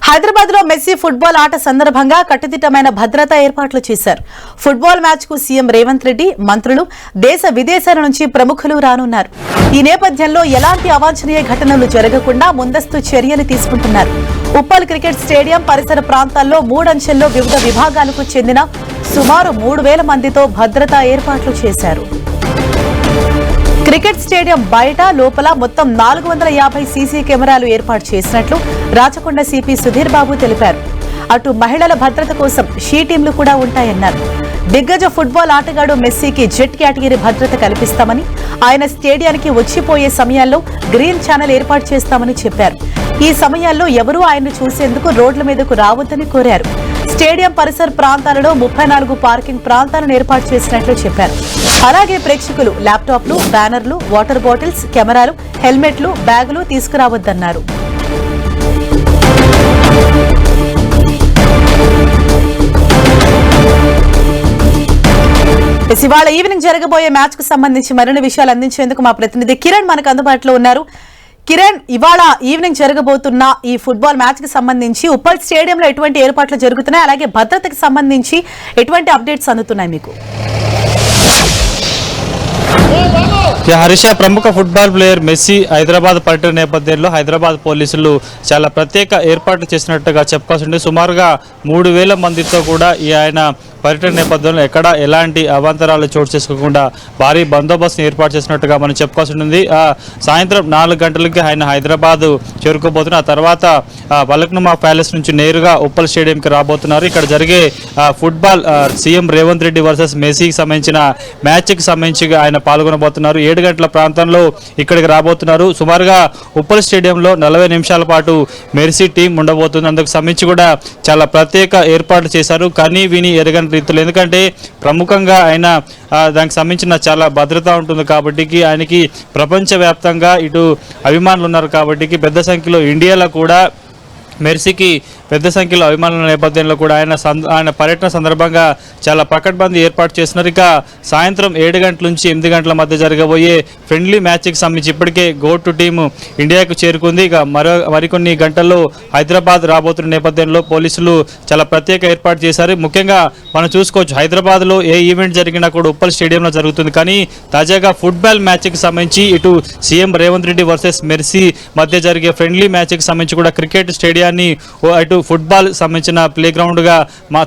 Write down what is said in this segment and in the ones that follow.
హైదరాబాద్ లో messy football ఆట సందర్భంగా కట్టుదిట్టమైన భద్రతా ఏర్పాట్లు చేశారు. ఫుట్బాల్ మ్యాచ్ కు సీఎం రేవంత్ రెడ్డి, మంత్రులు, దేశ విదేశాల నుంచి ప్రముఖులు రానున్నారు. ఈ నేపథ్యంలో ఎలాంటి అవాంఛనీయ ఘటనలు జరగకుండా ముందస్తు చర్యలు తీసుకుంటున్నారు. ఉప్పల్ క్రికెట్ స్టేడియం పరిసర ప్రాంతాల్లో 3 అంచెల్లో వివిధ విభాగాలకు చెందిన సుమారు 3000 మందితో భద్రతా ఏర్పాట్లు చేశారు. క్రికెట్ స్టేడియం బయట, లోపల మొత్తం 450 సీసీ కెమెరాలు ఏర్పాటు చేసినట్లు రాచకొండ సిపి సుధీర్ బాబు తెలిపారు. అటు మహిళల భద్రత కోసం షీ టీంలు కూడా ఉంటాయన్నారు. దిగ్గజ ఫుట్బాల్ ఆటగాడు మెస్సీకి జెట్ కేటగిరీ భద్రత కల్పిస్తామని, ఆయన స్టేడియానికి వచ్చిపోయే సమయాల్లో గ్రీన్ ఛానల్ ఏర్పాటు చేస్తామని చెప్పారు. ఈ సమయాల్లో ఎవరూ ఆయన్ను చూసేందుకు రోడ్ల మీదకు రావద్దని కోరారు. స్టేడియం పరిసర ప్రాంతాలలో 34 పార్కింగ్ ప్రాంతాలను ఏర్పాటు చేసినట్లు చెప్పారు. అలాగే ప్రేక్షకులు ల్యాప్టాప్లు, బ్యానర్లు, వాటర్ బాటిల్స్, కెమెరాలు, హెల్మెట్లు, బ్యాగులు తీసుకురావద్దన్నారు. ఇవాళ ఈవినింగ్ జరగబోయే మ్యాచ్ కు సంబంధించి మరిన్ని విషయాలు అందించేందుకు మా ప్రతినిధి కిరణ్ మనకు అందుబాటులో ఉన్నారు. కిరణ్, ఇవాళ ఈవినింగ్ జరగబోతున్న ఈ ఫుట్బాల్ మ్యాచ్ కి సంబంధించి ఉప్పల్ స్టేడియంలో ఎటువంటి ఏర్పాట్లు జరుగుతున్నాయి, అలాగే భద్రతకు సంబంధించి ఎటువంటి అప్డేట్స్ అందుతున్నాయి మీకు? హరీష, ప్రముఖ ఫుట్బాల్ ప్లేయర్ మెస్సీ హైదరాబాద్ పర్యటన నేపథ్యంలో హైదరాబాద్ పోలీసులు చాలా ప్రత్యేక ఏర్పాట్లు చేసినట్టుగా చెప్పుకోవాల్సి ఉంది. సుమారుగా 3000 మందితో కూడా ఆయన పర్యటన నేపథ్యంలో ఎక్కడ ఎలాంటి అవాంతరాలు చోటు చేసుకోకుండా భారీ బందోబస్తును ఏర్పాటు చేసినట్టుగా మనం చెప్పుకోవాల్సి ఉంటుంది. సాయంత్రం 4 గంటలకి ఆయన హైదరాబాద్ చేరుకోబోతున్నారు. ఆ తర్వాత పలక్నుమా ప్యాలెస్ నుంచి నేరుగా ఉప్పల్ స్టేడియంకి రాబోతున్నారు. ఇక్కడ జరిగే football CM Revanth Reddy versus మెస్సీకి సంబంధించిన మ్యాచ్కి సంబంధించి ఆయన పాల్గొనబోతున్నారు. 7 గంటల ప్రాంతంలో ఇక్కడికి రాబోతున్నారు. సుమారుగా ఉప్పల్ స్టేడియంలో 40 నిమిషాల పాటు మెస్సీ టీం ఉండబోతుంది. అందుకు సంబంధించి కూడా చాలా ప్రత్యేక ఏర్పాట్లు చేశారు. కానీ విని ఎరగని రీతిలో, ఎందుకంటే ప్రముఖంగా ఆయన దానికి సంబంధించిన చాలా భద్రత ఉంటుంది కాబట్టి, ఆయనకి ప్రపంచవ్యాప్తంగా ఇటు అభిమానులు ఉన్నారు కాబట్టి పెద్ద సంఖ్యలో ఇండియాలో కూడా మెస్సీకి పెద్ద సంఖ్యలో అభిమానుల నేపథ్యంలో కూడా ఆయన పర్యటన సందర్భంగా చాలా పకడ్బందీ ఏర్పాటు చేస్తున్నారు. ఇక సాయంత్రం 7 గంటల నుంచి 8 గంటల మధ్య జరగబోయే ఫ్రెండ్లీ మ్యాచ్కి సంబంధించి ఇప్పటికే గోటు టీము ఇండియాకు చేరుకుంది. ఇక మరికొన్ని గంటల్లో హైదరాబాద్ రాబోతున్న నేపథ్యంలో పోలీసులు చాలా ప్రత్యేక ఏర్పాటు చేశారు. ముఖ్యంగా మనం చూసుకోవచ్చు, హైదరాబాద్లో ఏ ఈవెంట్ జరిగినా కూడా ఉప్పల్ స్టేడియంలో జరుగుతుంది. కానీ తాజాగా ఫుట్బాల్ మ్యాచ్కి సంబంధించి ఇటు CM Revanth Reddy versus Messi మధ్య జరిగే ఫ్రెండ్లీ మ్యాచ్కి సంబంధించి కూడా క్రికెట్ స్టేడియాన్ని అటు ఫుట్బాల్ సంబంధించిన ప్లే గ్రౌండ్గా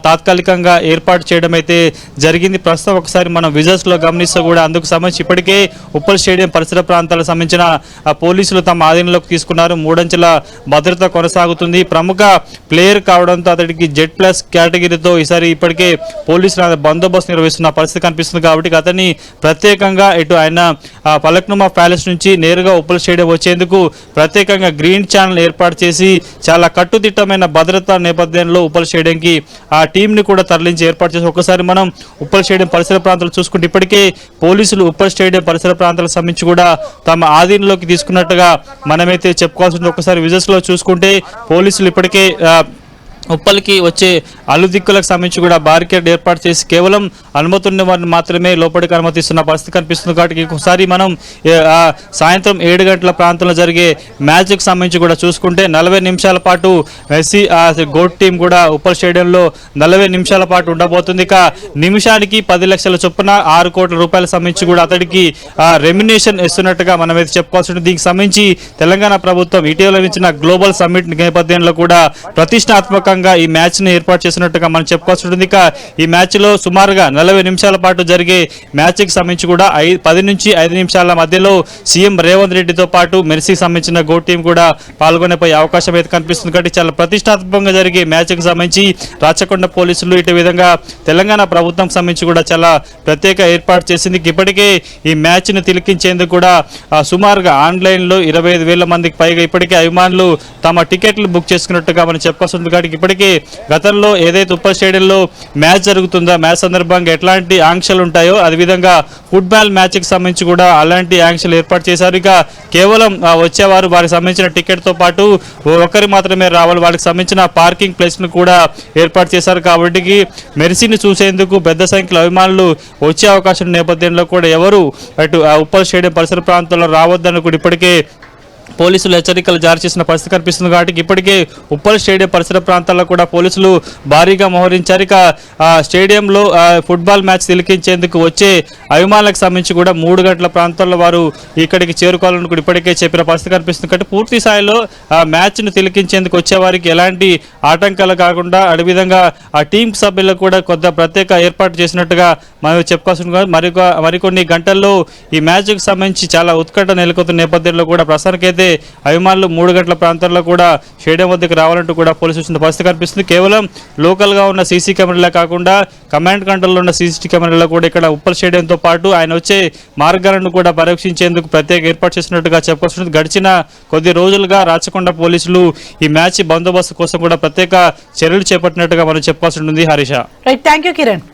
తాత్కాలికంగా ఏర్పాటు చేయడం అయితే జరిగింది. ప్రస్తుతం ఒకసారి మనం విజువల్స్లో గమనిస్తూ కూడా అందుకు సంబంధించి ఇప్పటికే ఉప్పల్ స్టేడియం పరిసర ప్రాంతాలకు సంబంధించిన పోలీసులు తమ ఆధీనంలోకి తీసుకున్నారు. 3 అంచెల భద్రత కొనసాగుతుంది. ప్రముఖ ప్లేయర్ కావడంతో అతడికి జెడ్ ప్లస్ కేటగిరీతో ఈసారి ఇప్పటికే పోలీసులు బందోబస్తు నిర్వహిస్తున్న పరిస్థితి కనిపిస్తుంది. కాబట్టి అతన్ని ప్రత్యేకంగా ఇటు ఆయన పలక్నుమా ప్యాలెస్ నుంచి నేరుగా ఉప్పల్ స్టేడియం వచ్చేందుకు ప్రత్యేకంగా గ్రీన్ ఛానల్ ఏర్పాటు చేసి చాలా కట్టుదిట్టమైన భద్రతా నేపథ్యంలో ఉప్పల్ స్టేడియంకి ఆ టీంని కూడా తరలించి ఏర్పాటు చేసి ఒకసారి మనం ఉప్పల్ స్టేడియం పరిసర ప్రాంతాలు చూసుకుంటే ఇప్పటికే పోలీసులు ఉప్పల్ స్టేడియం పరిసర ప్రాంతాలకు సంబంధించి కూడా తమ ఆధీనంలోకి తీసుకున్నట్టుగా మనమైతే చెప్పుకోవాల్సి ఉంటుంది. ఒకసారి విజువల్స్లో చూసుకుంటే పోలీసులు ఇప్పటికే ఉప్పల్కి వచ్చే అలుదిక్కులకు సంబంధించి కూడా బారికేడ్ ఏర్పాటు చేసి కేవలం అనుమతి ఉన్న వారిని మాత్రమే లోపలికి అనుమతిస్తున్న పరిస్థితి కనిపిస్తుంది. కాబట్టి ఒకసారి మనం సాయంత్రం 7 గంటల ప్రాంతంలో జరిగే మ్యాచ్కి సంబంధించి కూడా చూసుకుంటే 40 నిమిషాల పాటు మెస్సీ గోట్ టీం కూడా ఉప్పల్ స్టేడియంలో 40 నిమిషాల పాటు ఉండబోతుంది. ఇక నిమిషానికి 10 లక్షల చొప్పున 6 కోట్ల రూపాయల సంబంధించి కూడా అతడికి రెమ్యునేషన్ ఇస్తున్నట్టుగా మనమైతే చెప్పుకోవాల్సి ఉంటుంది. దీనికి సంబంధించి తెలంగాణ ప్రభుత్వం ఇటీవల ఇచ్చిన గ్లోబల్ సమ్మిట్ నేపథ్యంలో కూడా ప్రతిష్టాత్మకంగా ఈ మ్యాచ్ ని ఏర్పాటు చేసినట్టుగా మనం చెప్పుకోవాల్సి ఉంటుంది. ఇక ఈ మ్యాచ్ లో సుమారుగా 40 నిమిషాల పాటు జరిగే మ్యాచ్ కి సంబంధించి కూడా 10 నుంచి 5 నిమిషాల మధ్యలో సీఎం రేవంత్ రెడ్డితో పాటు మెస్సీకి సంబంధించిన గో టీం కూడా పాల్గొనేపోయే అవకాశం అయితే కనిపిస్తుంది. కాబట్టి చాలా ప్రతిష్టాత్మకంగా జరిగే మ్యాచ్ కి సంబంధించి రాచకొండ పోలీసులు ఇటు విధంగా తెలంగాణ ప్రభుత్వం సంబంధించి కూడా చాలా ప్రత్యేక ఏర్పాటు చేసింది. ఇప్పటికే ఈ మ్యాచ్ ను తిలకించేందుకు కూడా సుమారుగా ఆన్లైన్ లో 25,000 మందికి పైగా ఇప్పటికే అభిమానులు తమ టికెట్లు బుక్ చేసుకున్నట్టుగా మనం చెప్పుకోవాల్సి ఉంది. కాబట్టి ఇప్పటికే గతంలో ఏదైతే ఉప్పల్ స్టేడియంలో మ్యాచ్ జరుగుతుందో మ్యాచ్ సందర్భంగా ఎట్లాంటి ఆంక్షలు ఉంటాయో అదేవిధంగా ఫుట్బాల్ మ్యాచ్కి సంబంధించి కూడా అలాంటి ఆంక్షలు ఏర్పాటు చేశారు. ఇక కేవలం వచ్చేవారు వారికి సంబంధించిన టికెట్తో పాటు ఒకరి మాత్రమే రావాలి. వారికి సంబంధించిన పార్కింగ్ ప్లేస్ను కూడా ఏర్పాటు చేశారు. కాబట్టి మెస్సీని చూసేందుకు పెద్ద సంఖ్యలో అభిమానులు వచ్చే అవకాశం నేపథ్యంలో కూడా ఎవరు అటు ఉప్పల్ స్టేడియం పరిసర ప్రాంతాల్లో రావద్దని కూడా ఇప్పటికే పోలీసులు హెచ్చరికలు జారీ చేసిన పరిస్థితి కనిపిస్తుంది. కాబట్టి ఇప్పటికే ఉప్పల్ స్టేడియం పరిసర ప్రాంతాల్లో కూడా పోలీసులు భారీగా మోహరించారు. ఇక స్టేడియంలో ఫుట్బాల్ మ్యాచ్ తిలకించేందుకు వచ్చే అభిమానులకు సంబంధించి కూడా 3 గంటల ప్రాంతాల్లో వారు ఇక్కడికి చేరుకోవాలని కూడా ఇప్పటికే చెప్పిన పరిస్థితి కనిపిస్తుంది. కాబట్టి పూర్తి స్థాయిలో మ్యాచ్ను తిలకించేందుకు వచ్చే వారికి ఎలాంటి ఆటంకాలు కాకుండా అదేవిధంగా ఆ టీం సభ్యులకు కూడా కొంత ప్రత్యేక ఏర్పాటు చేసినట్టుగా మనం చెప్పుకోవాల్సిన మరికొన్ని గంటల్లో ఈ మ్యాచ్కు సంబంధించి చాలా ఉత్కంఠ నెలకొతున్న నేపథ్యంలో కూడా ప్రస్తుతానికైతే అభిమానులు 3 గంటల ప్రాంతాల్లో కూడా స్టేడియం వద్దకు రావాలంటూ కూడా పోలీసులు వచ్చిన పరిస్థితి కనిపిస్తుంది. కేవలం లోకల్గా ఉన్న సీసీ కెమెరాలే కాకుండా కమాండ్ కంట్రోల్లో ఉన్న సీసీ కెమెరాలో కూడా ఇక్కడ ఉప్పల్ స్టేడియంతో పాటు ఆయన వచ్చే మార్గాలను కూడా పరీక్షించేందుకు ప్రత్యేక ఏర్పాటు చేసినట్టుగా చెప్పుకోవాల్సింది. గడిచిన కొద్ది రోజులుగా రాచకొండ పోలీసులు ఈ మ్యాచ్ బందోబస్తు కోసం కూడా ప్రత్యేక చర్యలు చేపట్టినట్టుగా మనం చెప్పుకోవాల్సి ఉంటుంది. Harisha. Right, thank you Kiran.